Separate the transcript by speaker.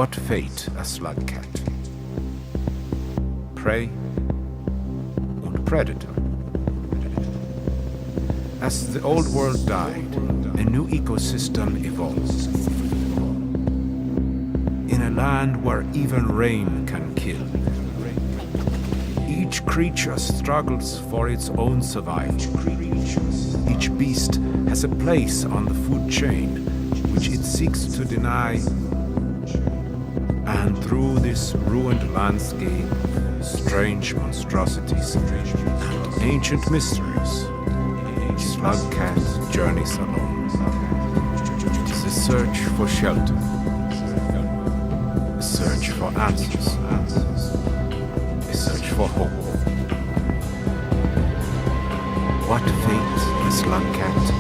Speaker 1: What fate a slug cat? Prey and predator. As the old world died, a new ecosystem evolved. In a land where even rain can kill, each creature struggles for its own survival. Each beast has a place on the food chain which it seeks to deny. And through this ruined landscape, strange monstrosities and ancient mysteries, slug cat journeys alone. It is a search for shelter, a search for answers, a search for hope. What fate the slug cat